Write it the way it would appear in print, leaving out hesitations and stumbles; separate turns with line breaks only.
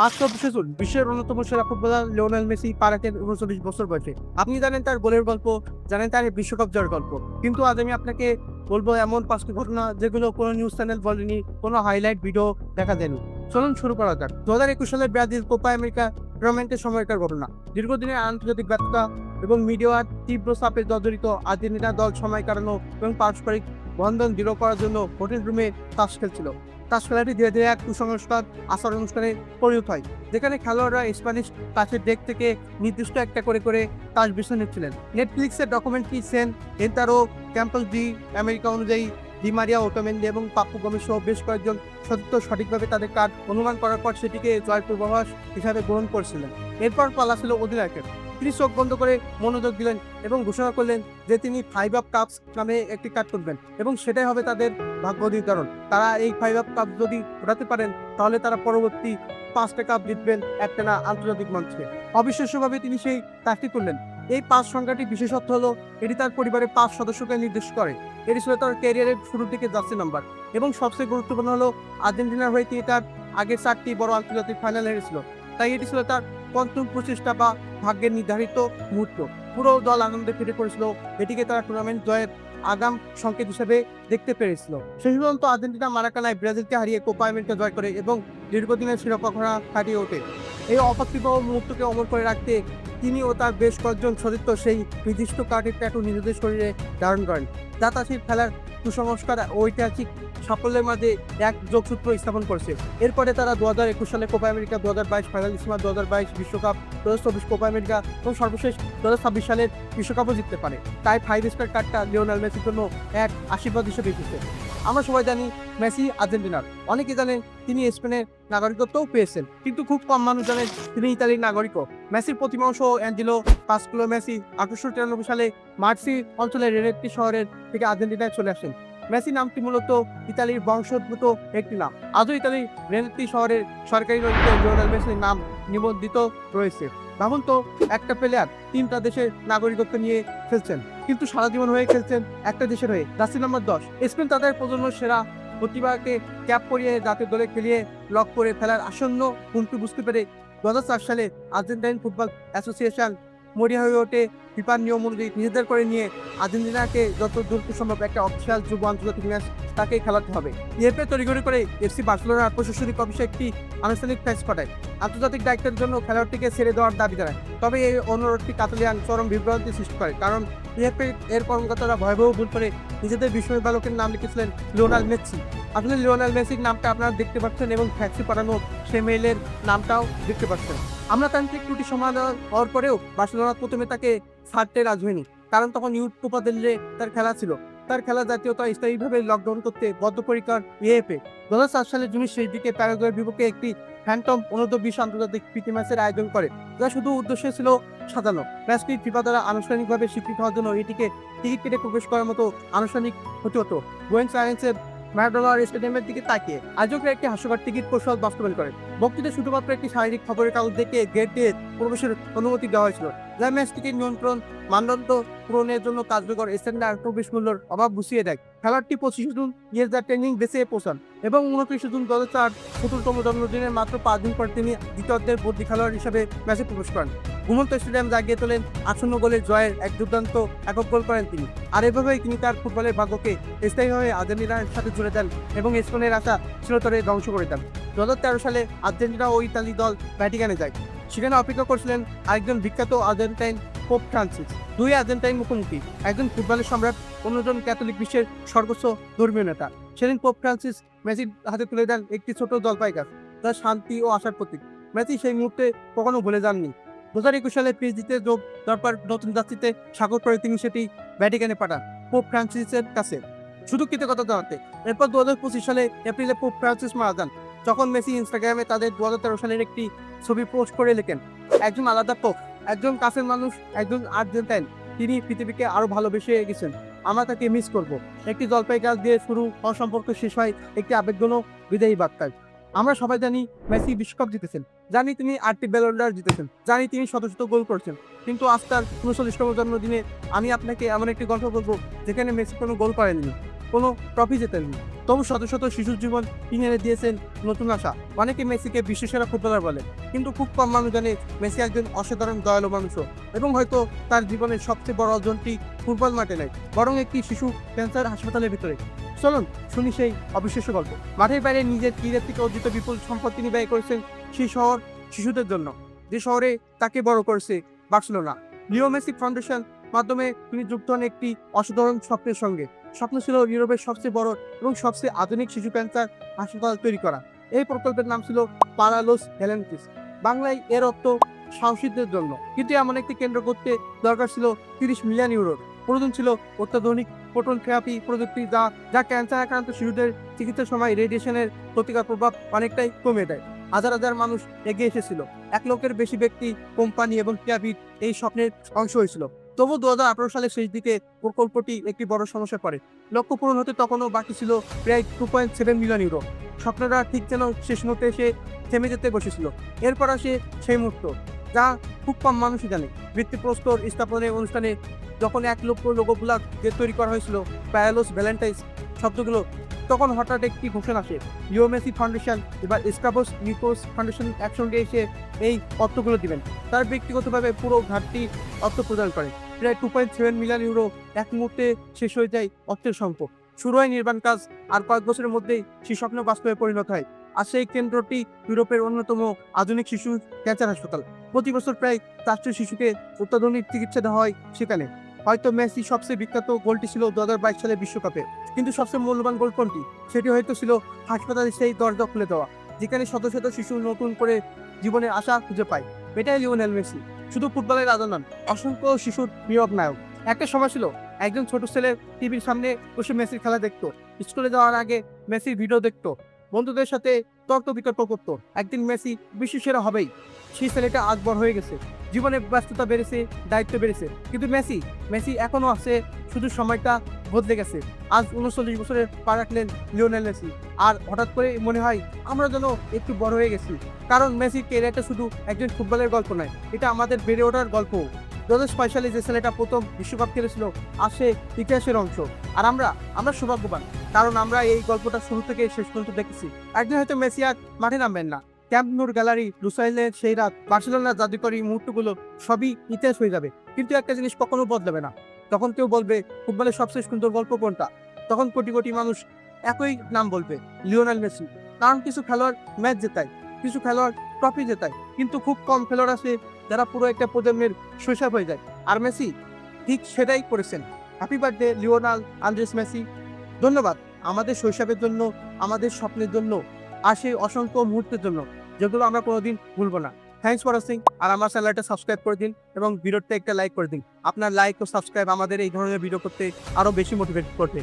আজ ২৪শে জুন বিশ্বের অন্যতম সেরা ফুটবলার লিওনেল মেসি পা রাখেন ৩৯ বছর বয়সে। আপনি জানেন তার গোলের গল্প, জানেন তার বিশ্বকাপ জয়ের গল্প। কিন্তু আজ আমি আপনাকে বলব এমন ৫টি ঘটনা যেগুলো কোনো নিউজ চ্যানেল বলেনি, কোনো হাইলাইট ভিডিও দেখা যায়নি। চলুন শুরু করা যাক। ২০২১ সালে ব্রাজিল কোপা আমেরিকা টুর্নামেন্টের সময়কার ঘটনা। দীর্ঘদিনের আন্তর্জাতিক ব্যস্ততা এবং মিডিয়ার তীব্র চাপে জর্জরিত আর্জেন্টিনা দল সময় কাটানো এবং পারস্পরিক বন্ধন দৃঢ় করার জন্য হোটেল রুমে তাস খেলছিল। তাস খেলাটি ধীরে ধীরে এক কুসংস্কার আচার অনুষ্ঠানে পরিণত হয়, যেখানে খেলোয়াড়রা স্প্যানিশ তাসের ডেক থেকে নির্দিষ্ট একটা করে তাস বেছে নিচ্ছিলেন। নেটফ্লিক্সের ডকুমেন্টারি সেন এন্টারো ক্যাম্পল ডি আমেরিকা অনুযায়ী ডি মারিয়া ওটোমেন্ডি এবং পাপ্পু গোমেজ সহ বেশ কয়েকজন সদস্য সঠিকভাবে তাদের কার্ড অনুমান করার পর সেটিকে জয়ের পূর্বাভাস হিসাবে গ্রহণ করেছিলেন। এরপর পালা ছিল অধিনায়কের। তিনি চোখ বন্ধ করে মনোযোগ দিলেন এবং ঘোষণা করলেন যে তিনি 5 কাপস নামে একটি কার্ড তুলবেন এবং সেটাই হবে তাদের ভাগ্য নির্ধারণ। তারা এই 5 কাপ যদি ওঠাতে পারেন তাহলে তারা পরবর্তী 5টা কাপ জিতবেন একটানা আন্তর্জাতিক মঞ্চে। অবিশ্বাস্যভাবে তিনি সেই কাজটি তুললেন। এই 5 সংখ্যাটি বিশেষত্ব হলো এটি তার পরিবারের 5 সদস্যকে নির্দেশ করে। এটি ছিল তার ক্যারিয়ারের শুরুর দিকে জার্সি নাম্বার এবং সবচেয়ে গুরুত্বপূর্ণ হলো আর্জেন্টিনার হয়ে তিনি তার আগের 4টি বড় আন্তর্জাতিক ফাইনাল হেরেছিল। তাই এটি ছিল তার পঞ্চম প্রচেষ্টা বা ভাগ্যের নির্ধারিত মুহূর্ত। পুরো দল আনন্দে ফেটে পড়েছিল। এটিকে তারা টুর্নামেন্ট জয়ের আগাম সংকেত হিসেবে দেখতে পেরেছিল। শেষ পর্যন্ত আর্জেন্টিনা মারাকানায় ব্রাজিলকে হারিয়ে কোপা আমেরিকা জয় করে এবং দীর্ঘদিনের শিরোপা ঘোড়া কাটিয়ে ওঠে। এই অপ্রাপ্তিবহ মুহূর্তকে অমর করে রাখতে তিনি ও তার বেশ কয়েকজন সতীর্থ সেই নির্দিষ্ট কার্ডের ট্যাটু নিজেদের শরীরে ধারণ করেন, যা তাদের খেলার কুসংস্কার ও ঐতিহাসিক সাফল্যের মাঝে এক যোগসূত্র স্থাপন করেছে। এরপরে তারা ২০২১ সালে কোপা আমেরিকা, ২০২২ ফাইনালিস্টরা, ২০২২ বিশ্বকাপ, ২০২৪ কোপা আমেরিকা এবং সর্বশেষ ২০২৬ সালের বিশ্বকাপও জিততে পারে। তাই 5 স্টার কার্ডটা লিওনেল মেসির জন্য এক আশীর্বাদ হিসেবে এসেছে। আমরা সবাই জানি মেসি আর্জেন্টিনার, অনেকে জানেন তিনি স্পেনের নাগরিকত্বও পেয়েছেন, কিন্তু খুব কম মানুষ জানেন তিনি ইতালির নাগরিকও। মেসির প্রতিমা অংশ অ্যাঞ্জেলো পাসকুলো মেসি ১৮৯৩ সালে মার্সি অঞ্চলের রেনেটি শহরের থেকে আর্জেন্টিনায় চলে আসেন। মেসি নামটি মূলত ইতালির বংশোদ্ভূত একটি নাম। আজও ইতালির রেনেটি শহরের সরকারি নথিতে লিওনেল মেসির নাম নিবন্ধিত রয়েছে। ভাবুন তো, একটা প্লেয়ার 3টা দেশের নাগরিকত্ব নিয়ে খেলছেন, কিন্তু সারা জীবন হয়ে খেলছেন একটা দেশের হয়ে। Jersey number 10। স্পেন তাদের প্রজন্মের সেরা প্রতিভাকে ক্যাপ পরিয়ে জাতীয় দলে খেলিয়ে লক করে ফেলার আসন্ন হুমকি বুঝতে পেরে ২০০৪ সালে আর্জেন্টাইন ফুটবল অ্যাসোসিয়েশন মরিয়া হয়ে ওঠে ফিফার নিয়ম অনুযায়ী নিজেদের করে নিয়ে আর্জেন্টিনাকে যত দ্রুত সম্ভব একটা অফিসিয়াল যুব আন্তর্জাতিক ম্যাচ তাকে খেলাতে হবে। ইয়েপে তড়িঘড়ি করে এফসি বার্সেলোনার প্রশাসনিক অফিসে একটি আনুষ্ঠানিক ফ্যাক্স পাঠায়, আন্তর্জাতিক দায়িত্বের জন্য খেলোয়াড়টিকে ছেড়ে দেওয়ার দাবি জানায়। তবে এই অনুরোধটি কাতালিয়ান চরম বিভ্রান্তি সৃষ্টি করে, কারণ ইয়েপে এর কর্মকর্তারা ভয়াবহ ভুল করে নিজেদের বিস্ময় বালকের নাম লিখেছিলেন লিওনেল মেসি। আসলে লিওনেল মেসির নামটা আপনারা দেখতে পাচ্ছেন এবং ফ্যাক্সে পাঠানো সে মেইলের নামটাও দেখতে পাচ্ছেন। আমরা তান্ত্রিক ত্রুটি সমাধান হওয়ার পরেও বার্সেলোনা প্রথমে তাকে ছাড়তে রাজি হয়নি, কারণ তখন ইউথ কোপা দেল রে তার খেলা ছিল। তার খেলা জাতীয়তা স্থায়ীভাবে লকডাউন করতে বদ্ধপরিকর ইয়েপে ২০০৪ সালের জুনের শেষ দিকে প্যারাগুয়ের বিপক্ষে একটি ফ্যান্টম অনূর্ধ্ব-20 আন্তর্জাতিক প্রীতি ম্যাচের আয়োজন করে, যা শুধু উদ্দেশ্য ছিল সাজানো। ম্যাচটি ফিফা দ্বারা আনুষ্ঠানিকভাবে স্বীকৃত হওয়ার জন্য এটিকে টিকিট কেটে প্রবেশ করার মতো আনুষ্ঠানিক হতে হতো। বুয়েনোস আয়ারেসের ম্যারাডোনার স্টেডিয়ামের দিকে তাকিয়ে আয়োজকরা একটি হাস্যকর টিকিট কৌশল বাস্তবায়ন করে। বক্তৃতা শুধুমাত্র একটি শারীরিক খবরের কাগজ দেখে গেট দিয়ে প্রবেশের অনুমতি দেওয়া হয়েছিল, যা ম্যাচ টিকিট নিয়ন্ত্রণ মানদণ্ড পূরণের জন্য কার্যকর স্ট্যান্ডার্ড প্রবেশ মূল্যের অভাব বুঝিয়ে দেয়। খেলাটি 25 জুন ইয়েজার ট্রেনিং বেসে পৌঁছান এবং 29 জুন 2004 চতুর্থম জন্মদিনের মাত্র 5 দিন পর তিনি দ্বিতীয়ার্ধের বদলি খেলোয়াড় হিসেবে ম্যাচে প্রবেশ করেন। ঘুমন্ত স্টেডিয়াম জাগিয়ে তোলেন 58 গোলের জয়ের এক দুর্দান্ত একক গোল করেন তিনি। আর এভাবেই তিনি তার ফুটবলের ভাগ্যকে স্থায়ীভাবে আর্জেন্টিনার সাথে জুড়ে দেন এবং স্পেনের আশা চিরতরে ধ্বংস করে দেন। 2013 সালে আর্জেন্টিনা ও ইতালি দল ভ্যাটিকানে যায়। সেখানে অপেক্ষা করছিলেন আরেকজন বিখ্যাত আর্জেন্টাইন, পোপ ফ্রান্সিস। দুই আর্জেন্টাইন মুখোমুখি, একজন ফুটবলের সম্রাট, অন্যজন ক্যাথলিক বিশ্বের সর্বোচ্চ ধর্মীয় নেতা। সেদিন পোপ ফ্রান্সিস মেসির হাতে তুলে দেন একটি ছোট জলপাই গাছ, যা শান্তি ও আশার প্রতীক। মেসি সেই মুহূর্তে কখনো ভুলে যাননি। 2021 সালে পিএসজিতে যোগ দেওয়ার পর নতুন যাত্রীতে স্বাগত করে তিনি সেটি ভ্যাটিকানে পাঠান পোপ ফ্রান্সিসের কাছে, শুধু কৃতজ্ঞতা জানাতে। এরপর 2025 সালে এপ্রিলে পোপ ফ্রান্সিস মারা যান, যখন মেসি ইনস্টাগ্রামে তাদের 2013 সালের একটি ছবি পোস্ট করে লেখেন, একজন আলাদা পোপ, একজন কাছের মানুষ, একজন আর্জেন্টাইন, তিনি পৃথিবীকে আরো ভালোবেসে গেছেন। আমরা তাকে মিস করব। একটি জলপাই গাছ দিয়ে শুরু হওয়া সম্পর্ক শেষ হয় একটি আবেগঘন বিদায়ী বার্তায়। আমরা সবাই জানি মেসি বিশ্বকাপ জিতেছেন, জানি তিনি 8টি ব্যালন ড'র জিতেছেন, জানি তিনি শত শত গোল করেছেন, কিন্তু আজ তার 39তম জন্মদিনে আমি আপনাকে এমন একটি গল্প বলবো যেখানে মেসি কোনো গোল করেননি। কোনো ট্রফি জেতেননি, তবু শত শত শিশুর জীবন কিনে এনে দিয়েছেন নতুন আশা। অনেকে মেসিকে বিশ্বসেরা ফুটবলার বলে, কিন্তু খুব কম মানুষ জানে মেসি একজন অসাধারণ দয়ালু মানুষও। এবং হয়তো তার জীবনের সবচেয়ে বড় অর্জনটি ফুটবল মাঠে নয়, বরং একটি শিশু ক্যান্সার হাসপাতালের ভিতরে। চলুন শুনি সেই অবিশ্বাস্য গল্প। মাঠের বাইরে নিজের ক্রীড়ার থেকে অর্জিত বিপুল সম্পদ তিনি ব্যয় করেছেন সেই শহর শিশুদের জন্য, যে শহরে তাকে বড় করেছে বার্সেলোনা। লিও মেসি ফাউন্ডেশন মাধ্যমে তিনি যুক্ত হন একটি অসাধারণ স্বপ্নের সঙ্গে। স্বপ্ন ছিল ইউরোপের সবচেয়ে বড় এবং সবচেয়ে আধুনিক শিশু ক্যান্সার হাসপাতাল তৈরি করা। এই প্রকল্পের নাম ছিল পারা লস ভ্যালেন্টিস, বাংলায় এর অর্থ সাহসীদের জন্য। কিন্তু এমন একটি কেন্দ্র করতে দরকার ছিল 30 মিলিয়ন ইউরোর। প্রয়োজন ছিল অত্যাধুনিক প্রোটন থেরাপি প্রযুক্তি, যা ক্যান্সার আক্রান্ত শিশুদের চিকিৎসার সময় রেডিয়েশনের ক্ষতিকর প্রভাব অনেকটাই কমিয়ে দেয়। হাজার হাজার মানুষ এগিয়ে এসেছিল, 1 লক্ষের বেশি ব্যক্তি, কোম্পানি এবং ক্রীড়াবিদ এই স্বপ্নের অংশ হয়েছিল। তবু 2018 সালের শেষ দিকে প্রকল্পটি একটি বড় সমস্যা পড়ে। লক্ষ্য পূরণ হতে তখনও বাকি ছিল প্রায় 2.7 মিলিয়ন ইউরো। স্বপ্নটা ঠিক যেন শেষ মুহূর্তে এসে থেমে যেতে বসেছিল। এরপর আসে সেই মুহূর্ত, যা খুব কম মানুষই জানে। ভিত্তিপ্রস্তর স্থাপনের অনুষ্ঠানে যখন 1 লক্ষ লোগোগুলা যে তৈরি করা হয়েছিল, প্যারালোস ভ্যালেন্টাইন্স শব্দগুলো, তখন হঠাৎ একটি ঘোষণা আসে, লিও মেসি ফাউন্ডেশন এবার স্ক্রাবোস নিকোস ফাউন্ডেশন একসঙ্গে এসে এই অর্থগুলো দিবেন। তার ব্যক্তিগতভাবে পুরো ঘাটতি অর্থ প্রদান করে। প্রায় 2.7 মিলিয়ন ইউরো এক মুহূর্তে শেষ হয়ে যায় অর্থের সংকট। শুরু হয় নির্মাণ কাজ, আর কয়েক বছরের মধ্যেই সেই স্বপ্ন বাস্তবে পরিণত হয়। আর সেই কেন্দ্রটি ইউরোপের অন্যতম আধুনিক শিশু ক্যান্সার হাসপাতাল। প্রতি বছর প্রায় 400 শিশুকে অত্যাধুনিক চিকিৎসা দেওয়া হয় সেখানে। হয়তো মেসি সবচেয়ে বিখ্যাত গোলটি ছিল 2022 সালে বিশ্বকাপে, কিন্তু সবচেয়ে মূল্যবান গোল কোনটি? সেটি হয়তো ছিল হাসপাতালে সেই দরজা খুলে দেওয়া, যেখানে শত শত শিশু নতুন করে জীবনের আশা খুঁজে পায়। এটাই লিওনেল মেসি, শুধু ফুটবলের রাজা নন, অসংখ্য শিশুর নীরব নায়ক। একটা সময় ছিল একজন ছোট ছেলে টিভির সামনে বসে মেসির খেলা দেখতো, স্কুলে যাওয়ার আগে মেসির ভিডিও দেখতো, বন্ধুদের সাথে তর্ক বিতর্ক করতো। একদিন মেসি বিশ্বসেরা হবেই। সেই ছেলেটা আজ বড় হয়ে গেছে, জীবনে ব্যস্ততা বেড়েছে, দায়িত্ব বেড়েছে, কিন্তু মেসি এখনো আছে, শুধু সময়টা বদলে গেছে। আজ 39 বছরের পা রাখলেন লিওনেল মেসি, আর হঠাৎ করে মনে হয় আমরা যেন একটু বড় হয়ে গেছি। কারণ মেসির ক্যারিয়ারটা শুধু একজন ফুটবলের গল্প নয়, এটা আমাদের বেড়ে ওঠার গল্প। 2006 সালে যে ছেলেটা প্রথম বিশ্বকাপ খেলেছিল, আর সে ইতিহাসের অংশ। আর আমরা সৌভাগ্যবান, কারণ আমরা এই গল্পটা শুরু থেকে শেষ পর্যন্ত দেখেছি। একদিন হয়তো মেসি আর মাঠে নামবেন না, ক্যাম্প নুর গ্যালারি, লুসাইলের সেই রাত, বার্সেলোনার জাদুকরী মুহূর্তগুলো সবই ইতিহাস হয়ে যাবে। কিন্তু একটা জিনিস কখনো বদলাবে না, তখন কেউ বলবে ফুটবলের সবচেয়ে সুন্দর গল্প কোনটা? তখন কোটি কোটি মানুষ একই নাম বলবে, লিওনেল মেসি। কারণ কিছু খেলোয়াড় ম্যাচ জেতায়, কিছু খেলোয়াড় ট্রফি জেতায়, কিন্তু খুব কম খেলোয়াড় আছে যারা পুরো একটা প্রজন্মের শৈশব হয়ে যায়। আর মেসি ঠিক সেটাই করেছেন। Happy birthday Lionel Andres Messi. ধন্যবাদ আমাদের শৈশবের জন্য, আমাদের স্বপ্নের জন্য, আর সেই অসংখ্য মুহূর্তের জন্য, যেগুলো আমরা কোনোদিন ভুলবো না। Thanks for watching. আর আমার চ্যানেলটা সাবস্ক্রাইব করে দিন এবং ভিডিওতে একটা লাইক করে দিন। আপনার লাইক ও সাবস্ক্রাইব আমাদের এই ধরনের ভিডিও করতে আরো বেশি মোটিভেট করবে।